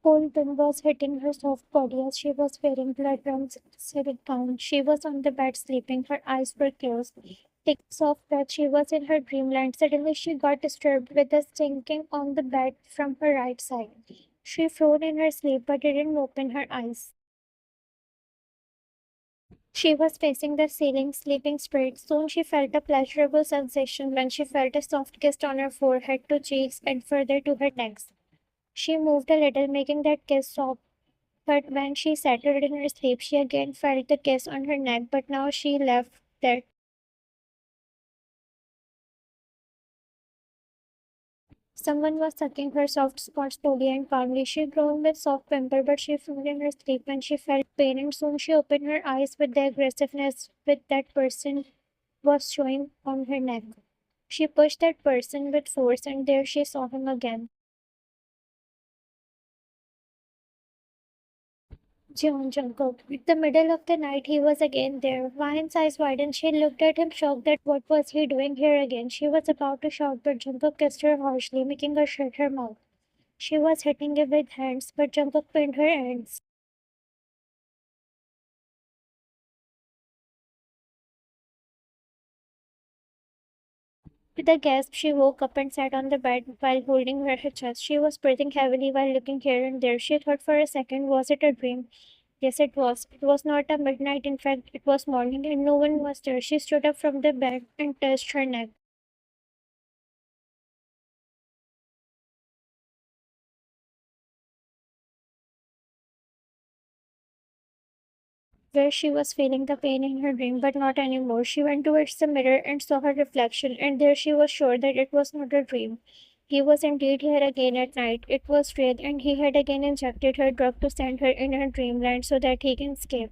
Cold wind was hitting her soft body as she was wearing blood-brown silk gown. She was on the bed sleeping, her eyes were closed. Taking a soft breath, she was in her dreamland. Suddenly she got disturbed with a sinking on the bed from her right side. She froze in her sleep but didn't open her eyes. She was facing the ceiling, sleeping straight. Soon she felt a pleasurable sensation when she felt a soft kiss on her forehead to cheeks and further to her neck. She moved a little, making that kiss soft. But when she settled in her sleep, she again felt the kiss on her neck, but now she left that. Someone was sucking her soft spot slowly and calmly. She groaned with soft whimper, but she fell in her sleep when she felt pain, and soon she opened her eyes with the aggressiveness with that person was showing on her neck. She pushed that person with force, and there she saw him again. John Jungkook. In the middle of the night, he was again there. Ryan's eyes widened. She looked at him, shocked that what was he doing here again. She was about to shout, but Jungkook kissed her harshly, making her shut her mouth. She was hitting him with hands, but Jungkook pinned her hands. With a gasp, she woke up and sat on the bed while holding her chest. She was breathing heavily while looking here and there. She thought for a second, was it a dream? Yes, it was. It was not a midnight, in fact, it was morning, and no one was there. She stood up from the bed and touched her neck. Where she was feeling the pain in her dream, but not anymore. She went towards the mirror and saw her reflection, and there she was sure that it was not a dream. He was indeed here again at night. It was real, and he had again injected her drug to send her in her dreamland so that he can escape.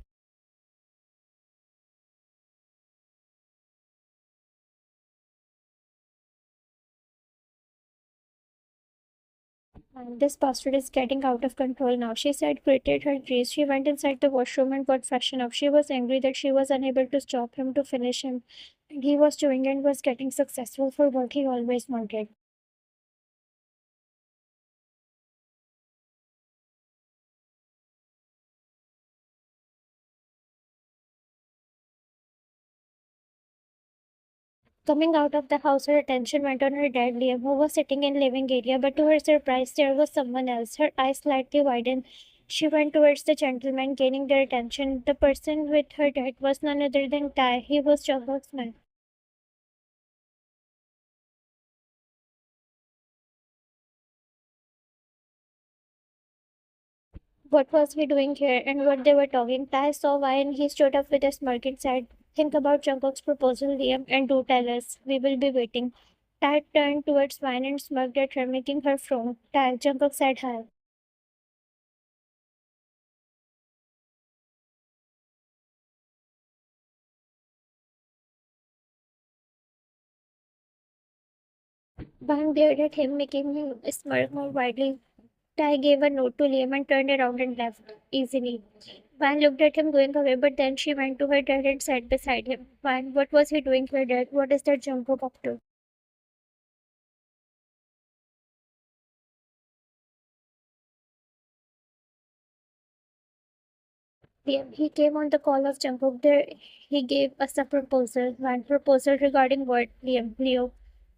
And this bastard is getting out of control now, she said, gritted her teeth. She went inside the washroom and got freshened up. She was angry that she was unable to stop him to finish him, and he was doing and was getting successful for what he always wanted. Coming out of the house, her attention went on her dad, Liam, who was sitting in living area, but to her surprise, there was someone else. Her eyes slightly widened. She went towards the gentleman, gaining their attention. The person with her dad was none other than Tai. He was Jungkook's man. What was he doing here, and what they were talking? Tai saw why, and he stood up with a smirk and said, think about Jungkook's proposal, Liam, and do tell us. We will be waiting. Tai turned towards Vine and smirked at her, making her frown. Tai, Jungkook said hi. Bang glared at him, making him smirk more widely. Tai gave a nod to Liam and turned around and left, easily. Van looked at him going away, but then she went to her dad and sat beside him. Van, what was he doing here, Dad? What is that Jungkook up to? Liam, he came on the call of Jungkook. There, he gave us a proposal. One proposal regarding what? Liam, Leo.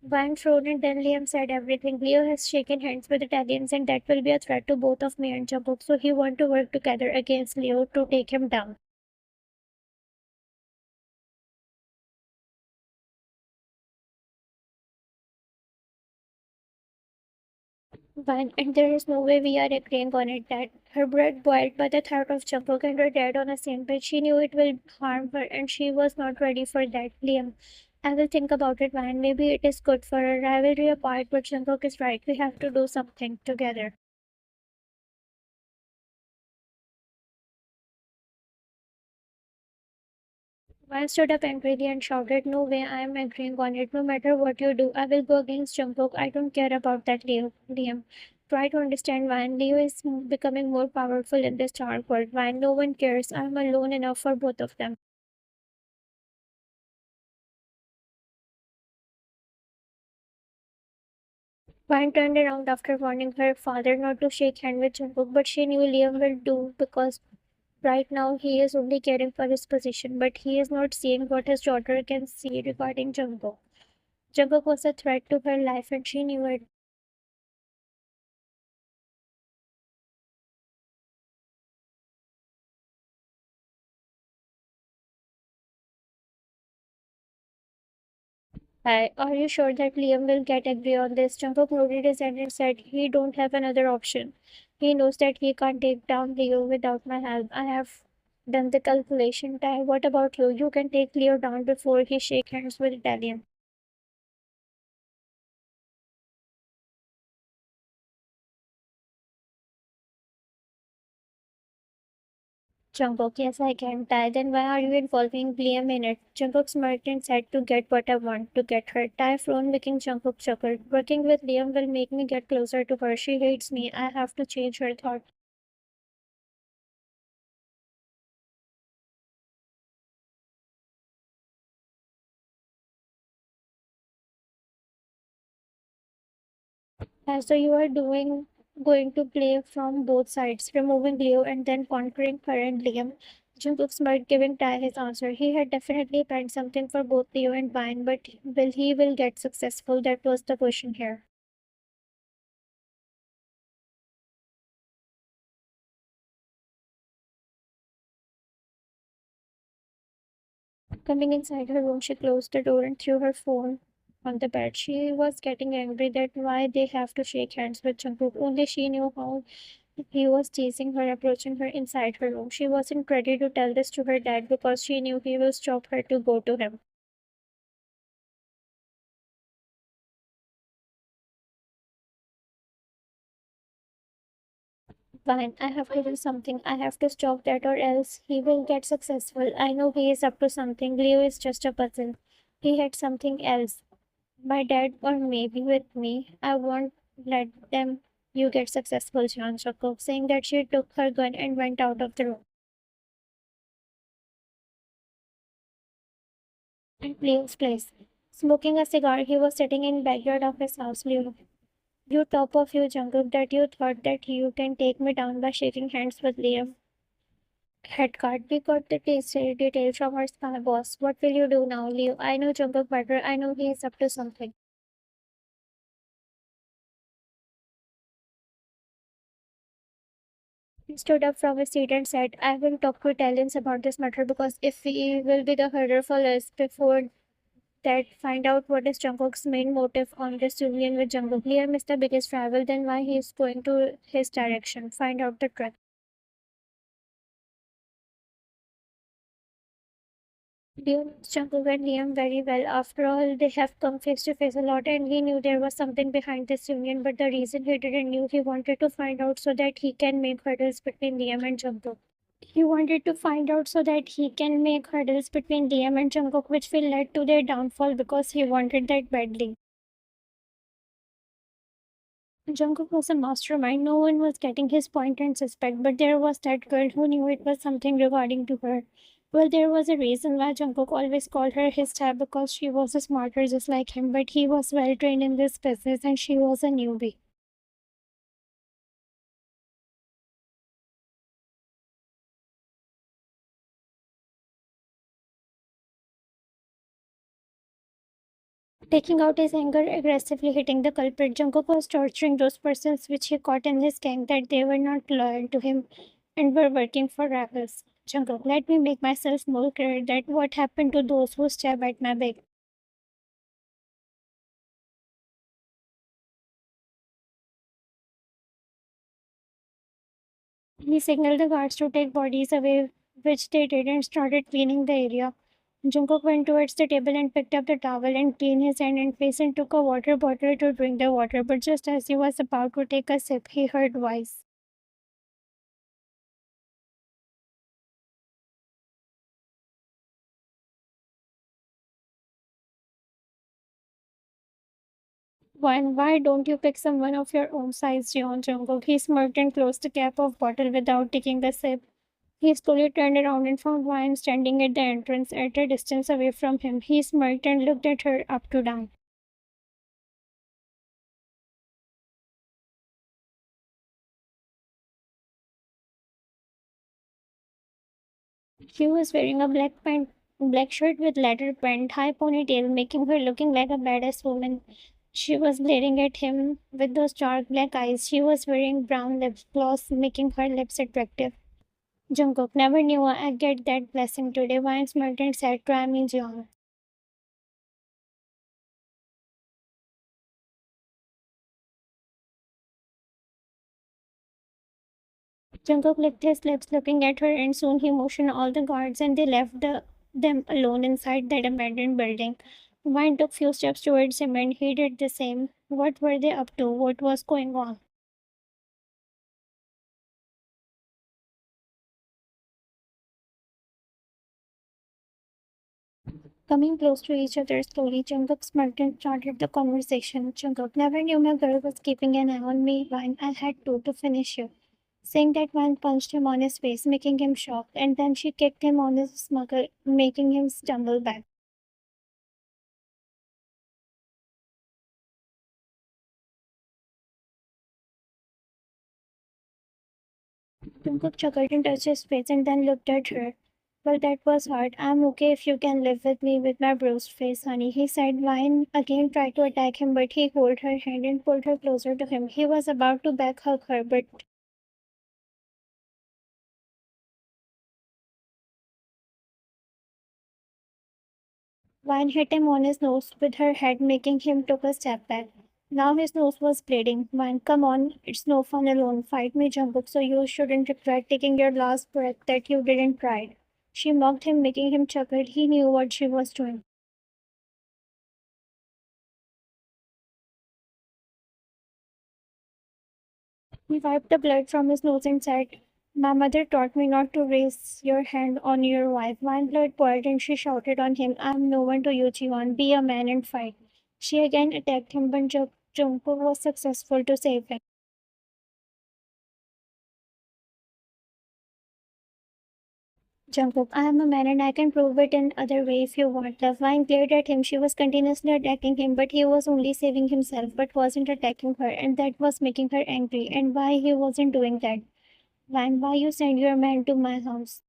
Van frowned and then Liam said everything. Leo has shaken hands with Italians and that will be a threat to both of me and Jungkook. So he want to work together against Leo to take him down. And there is no way we are agreeing on it that her blood boiled by the thought of Jungkook and her dad on a same page. She knew it will harm her and she was not ready for that. Liam, I will think about it, man. Maybe it is good for her. Rivalry apart, but Jungkook is right. We have to do something together. Van stood up angrily and shouted, no way, I am agreeing on it. No matter what you do, I will go against Jungkook. I don't care about that, Leo. Liam. Try to understand, Van. Leo is becoming more powerful in this dark world. Van, no one cares. I am alone enough for both of them. Vine turned around after warning her father not to shake hands with Jungkook, but she knew Liam will do because right now he is only caring for his position, but he is not seeing what his daughter can see regarding Jungkook. Jungkook was a threat to her life and she knew it. Are you sure that Liam will get agree on this? Jungkook nodded his head and said he don't have another option. He knows that he can't take down Leo without my help. I have done the calculation. Tai, what about you? You can take Leo down before he shake hands with Italian. Jungkook, yes, I can. Tai, then why are you involving Liam in it? Jungkook smirked and said to get what I want, to get her. Tai frowned, making Jungkook chuckle. Working with Liam will make me get closer to her. She hates me. I have to change her thought. So you are going to play from both sides, removing Leo and then conquering her and Liam. Jungkook smiled, giving Tai his answer. He had definitely planned something for both Leo and Vine, but will get successful? That was the question here. Coming inside her room, she closed the door and threw her phone on the bed. She was getting angry that why they have to shake hands with Jungkook. Only she knew how he was teasing her, approaching her inside her room. She wasn't ready to tell this to her dad because she knew he will stop her to go to him. Fine, I have to do something. I have to stop that or else he will get successful. I know he is up to something. Leo is just a puzzle. He had something else. My dad or maybe with me. I won't let them you get successful, John Jacob, saying that she took her gun and went out of the room. And Leo's place. Smoking a cigar, he was sitting in backyard of his house. Leo, you top of you, Jungkook, that you thought that you can take me down by shaking hands with Liam. Headcard, we got the details from our spy boss. What will you do now, Leo? I know Jungkook better. I know he is up to something. He stood up from his seat and said, I will talk to Italians about this matter because if we will be the herder for us before that, find out what is Jungkook's main motive on this union with Jungkook. Liam is the biggest rival, then why he is going to his direction. Find out the truth. Leo knows Jungkook and Liam very well. After all, they have come face to face a lot, and he knew there was something behind this union. But the reason he didn't know, he wanted to find out so that he can make hurdles between Liam and Jungkook. He wanted to find out so that he can make hurdles between Liam and Jungkook, which will lead to their downfall because he wanted that badly. Jungkook was a mastermind. No one was getting his point and suspect, but there was that girl who knew it was something regarding to her. Well, there was a reason why Jungkook always called her his type because she was smarter just like him, but he was well trained in this business and she was a newbie. Taking out his anger, aggressively hitting the culprit, Jungkook was torturing those persons which he caught in his gang that they were not loyal to him and were working for rivals. Jungkook, let me make myself more clear that what happened to those who stab at my back. He signaled the guards to take bodies away, which they did and started cleaning the area. Jungkook went towards the table and picked up the towel and cleaned his hand and face and took a water bottle to drink the water. But just as he was about to take a sip, he heard voice. Why don't you pick someone of your own size, Jeon Jungkook? He smirked and closed the cap of bottle without taking the sip. He slowly turned around and found Wine standing at the entrance at a distance away from him. He smirked and looked at her up to down. She was wearing a black shirt with leather print, high ponytail, making her looking like a badass woman. She was glaring at him with those dark black eyes. She was wearing brown lip gloss, making her lips attractive. Jungkook never knew I'd get that blessing today. Vine smirked and said, "Try me, Jeon." Jungkook licked his lips, looking at her, and soon he motioned all the guards, and they left them alone inside that abandoned building. Vine took few steps towards him, and he did the same. What were they up to? What was going on? Coming close to each other slowly, Jungkook smirked and started the conversation. "Jungkook never knew my girl was keeping an eye on me. Vine, I had to finish you." Saying that, Vine punched him on his face, making him shocked, and then she kicked him on his smuggle, making him stumble back. Jungkook chuckled and touched his face and then looked at her. "Well, that was hard. I'm okay if you can live with me with my bruised face, honey," he said. Vine again tried to attack him, but he held her hand and pulled her closer to him. He was about to back hug her, but Vine hit him on his nose with her head, making him take a step back. Now his nose was bleeding. "Vine, come on. It's no fun alone. Fight me, Jungkook, so you shouldn't regret taking your last breath that you didn't try." She mocked him, making him chuckle. He knew what she was doing. He wiped the blood from his nose and said, "My mother taught me not to raise your hand on your wife." Vine blood boiled and she shouted on him, "I'm no one to you, Jiwon. Be a man and fight." She again attacked him, but Jungkook was successful to save him. "Jungkook, I am a man and I can prove it in other way if you want." Love Vine glared at him. She was continuously attacking him, but he was only saving himself, but wasn't attacking her, and that was making her angry. And why he wasn't doing that? Vine, why you send your man to my house?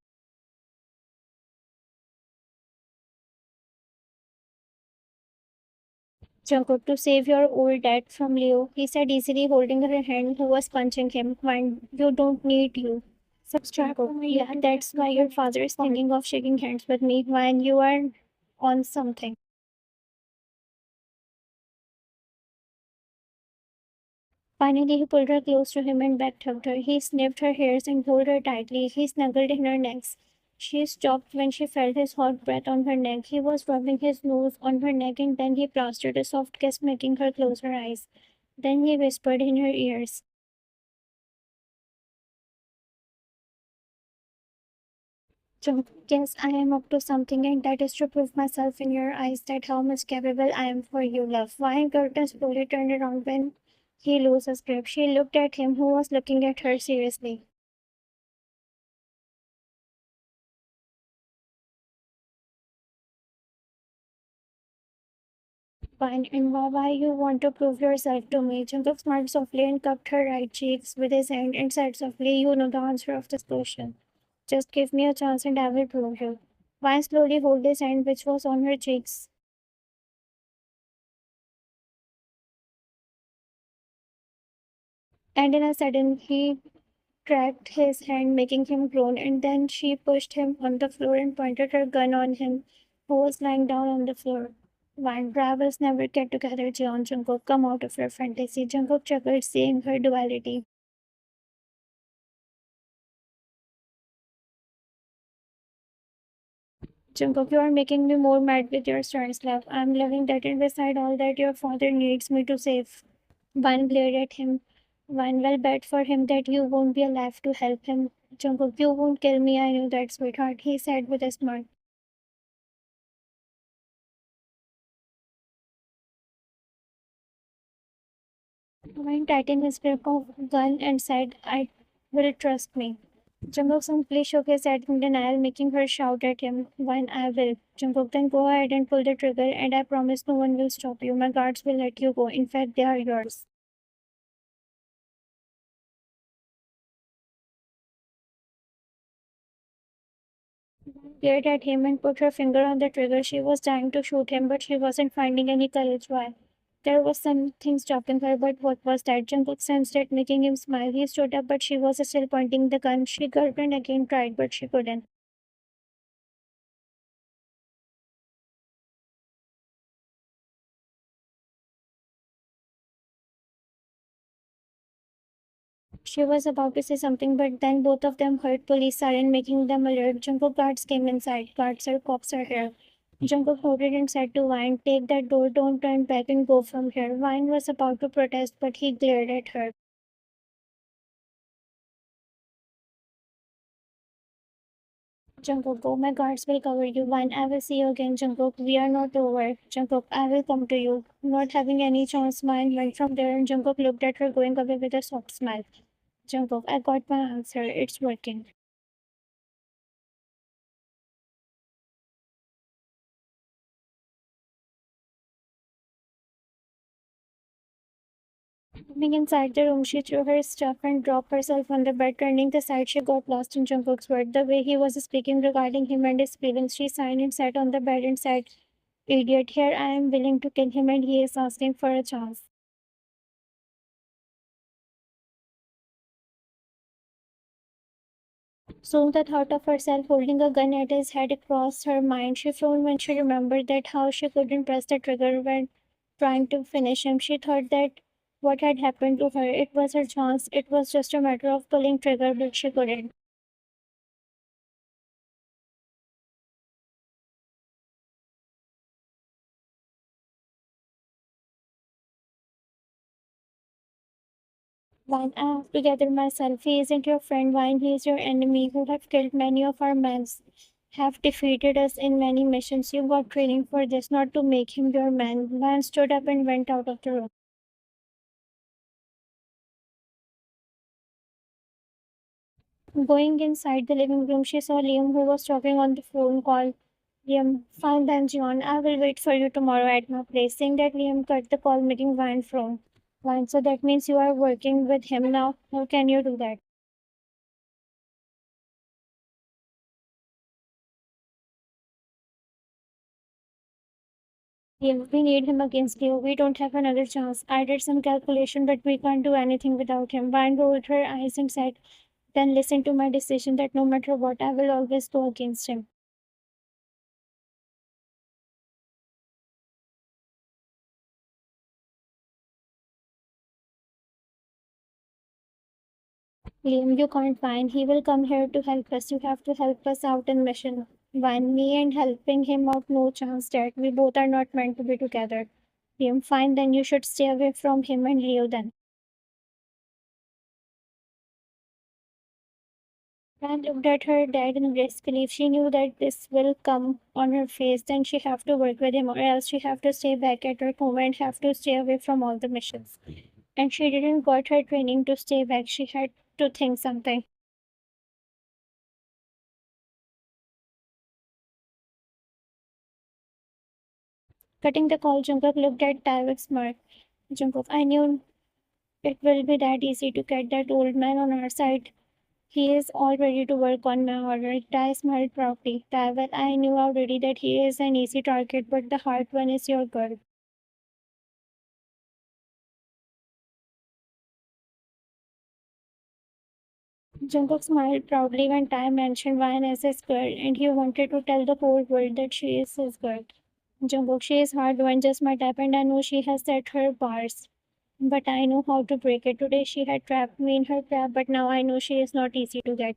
"Jungkook, to save your old dad from Leo," he said easily, holding her hand, who was punching him. "Vine, you don't need you." Jungkook, yeah, that's why your father is thinking of shaking hands with me. Vine, you are on something. Finally, he pulled her close to him and back-hugged her. He sniffed her hairs and pulled her tightly. He snuggled in her neck. She stopped when she felt his hot breath on her neck. He was rubbing his nose on her neck and then he plastered a soft kiss, making her close her eyes. Then he whispered in her ears, "Yes, I am up to something, and that is to prove myself in your eyes that how much capable I am for you, love." Why Curtin slowly turned around when he lost his grip. She looked at him, who was looking at her seriously. "Fine, and why you want to prove yourself to me?" Jungkook smiled softly and cupped her right cheeks with his hand and said softly, "You know the answer of this question. Just give me a chance and I will prove you." Vine slowly held his hand, which was on her cheeks, and in a sudden he cracked his hand, making him groan, and then she pushed him on the floor and pointed her gun on him, who was lying down on the floor. "Vine, rivals never get together, Jeon." "Jungkook, come out of your fantasy." Jungkook chuckled, seeing her duality. "Jungkook, you are making me more mad with your stance, love. I'm loving that, and beside all that, your father needs me to save." Vine glared at him. "Vine, well bet for him that you won't be alive to help him." "Jungkook, you won't kill me, I knew that, sweetheart," he said with a smirk. Vine tightened his grip of gun and said, "I will trust me." Jungkook simply shook his head in denial, making her shout at him, "Vine, I will." "Jungkook, then go ahead and pull the trigger, and I promise no one will stop you. My guards will let you go. In fact, they are yours." Glared at him and put her finger on the trigger. She was trying to shoot him, but she wasn't finding any courage. Why? There was something stopping her, but what was that? Jungkook sensed it, making him smile. He stood up, but she was still pointing the gun. She gulped and again tried, but she couldn't. She was about to say something, but then both of them heard police siren, making them alert. Jungkook guards came inside. Guards are cops are here. Jungkook nodded and said to Vine, "Take that door, don't turn back and go from here." Vine was about to protest, but he glared at her. Jungkook, "Oh, my guards will cover you. Vine, I will see you again, Jungkook. We are not over. Jungkook, I will come to you." Not having any chance, Vine went from there and Jungkook looked at her, going away with a soft smile. Jungkook, I got my answer. It's working. Coming inside the room, she threw her stuff and dropped herself on the bed. Turning the side, she got lost in Jungkook's words. The way he was speaking regarding him and his feelings, she sighed and sat on the bed and said, "Idiot, here I am willing to kill him and he is asking for a chance." Soon the thought of herself holding a gun at his head crossed her mind. She frowned when she remembered that how she couldn't press the trigger when trying to finish him. She thought that what had happened to her, it was her chance. It was just a matter of pulling trigger, but she couldn't. Vine, I have to gather myself. He isn't your friend, Vine. He is your enemy who have killed many of our men, have defeated us in many missions. You got training for this, not to make him your man. Vine stood up and went out of the room. Going inside the living room, she saw Liam, who was talking on the phone call. "Liam, fine then, John. I will wait for you tomorrow at my place." Saying that, Liam cut the call, making Vine frown. "Vine, so that means you are working with him now? How can you do that?" Liam, "We need him against you. We don't have another chance. I did some calculation, but we can't do anything without him." Vine rolled her eyes and said, "Then listen to my decision that no matter what, I will always go against him." Liam, you can't find. He will come here to help us. You have to help us out in mission. One, me and helping him out, no chance, Dad. We both are not meant to be together. Liam, fine, then you should stay away from him and Leo then. Fran looked at her dad in disbelief. She knew that this will come on her face. Then she have to work with him, or else she have to stay back at her home and have to stay away from all the missions. And she didn't got her training to stay back. She had to think something. Cutting the call, Jungkook looked at Tae with smirk. Jungkook, I knew it will be that easy to get that old man on our side. He is all ready to work on my order. Tae smiled proudly. Tae, well, I knew already that he is an easy target, but the hard one is your girl. Jungkook smiled proudly when Tae mentioned Vine as his girl, and he wanted to tell the whole world that she is his girl. Jungkook, she is hard one, just my type, and I know she has set her bars. But I know how to break it. Today she had trapped me in her trap, but now I know she is not easy to get.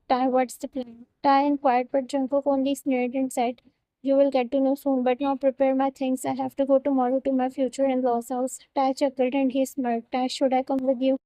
Tae, what's the plan? Tae inquired, but Jungkook only sneered and said, "You will get to know soon, but now prepare my things. I have to go tomorrow to my future in-laws' house." Tae chuckled and he smirked. "Tae, should I come with you?"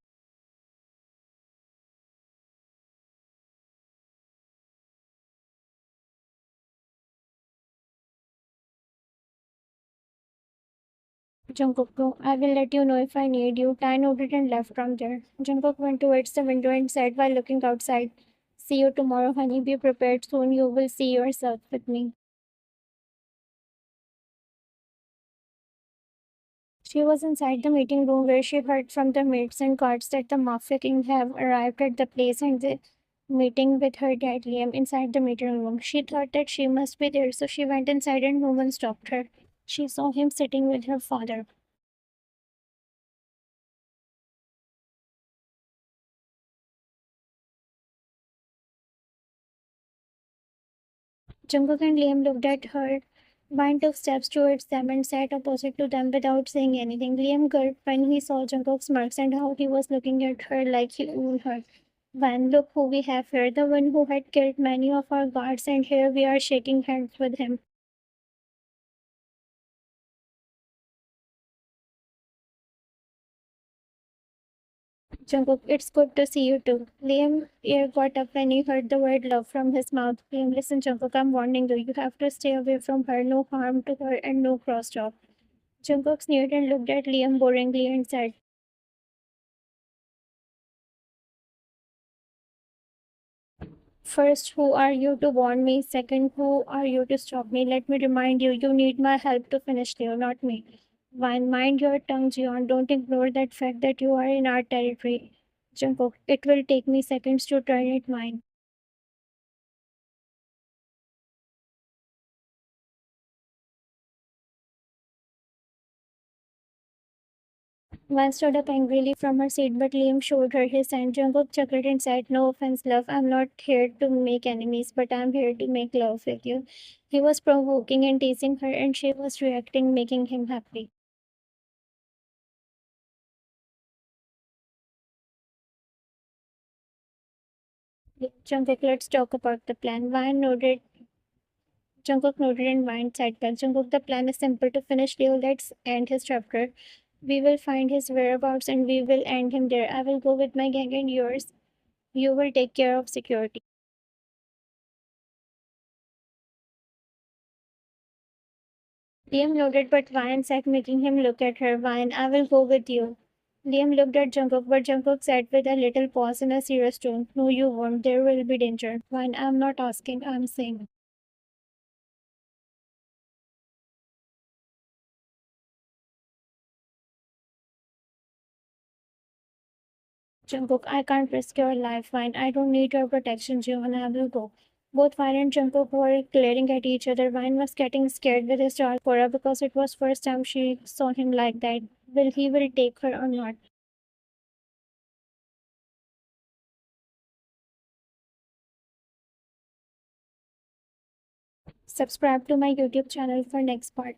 Jungkook, "No, I will let you know if I need you." Tae nodded and left from there. Jungkook went towards the window and said while looking outside, "See you tomorrow, honey. Be prepared soon. You will see yourself with me." She was inside the meeting room where she heard from the maids and guards that the Mafia King have arrived at the place and the meeting with her dad Liam inside the meeting room. She thought that she must be there, so she went inside and no one stopped her. She saw him sitting with her father. Jungkook and Liam looked at her. Vine took steps towards them and sat opposite to them without saying anything. Liam gulped when he saw Jungkook's smirks and how he was looking at her like he owned her. Vine, look who we have here, the one who had killed many of our guards, and here we are shaking hands with him. Jungkook, it's good to see you too. Liam ear got up when he heard the word love from his mouth. Liam, listen, Jungkook, I'm warning you. You have to stay away from her. No harm to her and no crosstalk. Jungkook sneered and looked at Liam boringly and said, first, who are you to warn me? Second, who are you to stop me? Let me remind you, you need my help to finish Leo, not me. One, mind your tongue, Jion. Don't ignore that fact that you are in our territory. Jungkook, it will take me seconds to turn it mine. Van stood up angrily from her seat, but Liam showed her his hand. Jungkook chuckled and said, no offense, love. I'm not here to make enemies, but I'm here to make love with you. He was provoking and teasing her, and she was reacting, making him happy. Jungkook, let's talk about the plan. Van nodded. Jungkook nodded and Van said, well, Jungkook, the plan is simple to finish Leo. Let's end his chapter. We will find his whereabouts and we will end him there. I will go with my gang and yours. You will take care of security. Liam nodded, but Van said, making him look at her. Van, I will go with you. Liam looked at Jungkook, but Jungkook said with a little pause in a serious tone, no, you won't. There will be danger. Van, I'm not asking, I'm saying. Jungkook, I can't risk your life, Vine. I don't need your protection, Jiwon. I will go. Both Vine and Jungkook were glaring at each other. Vine was getting scared with his dark aura because it was first time she saw him like that. Will he will take her or not? Subscribe to my YouTube channel for next part.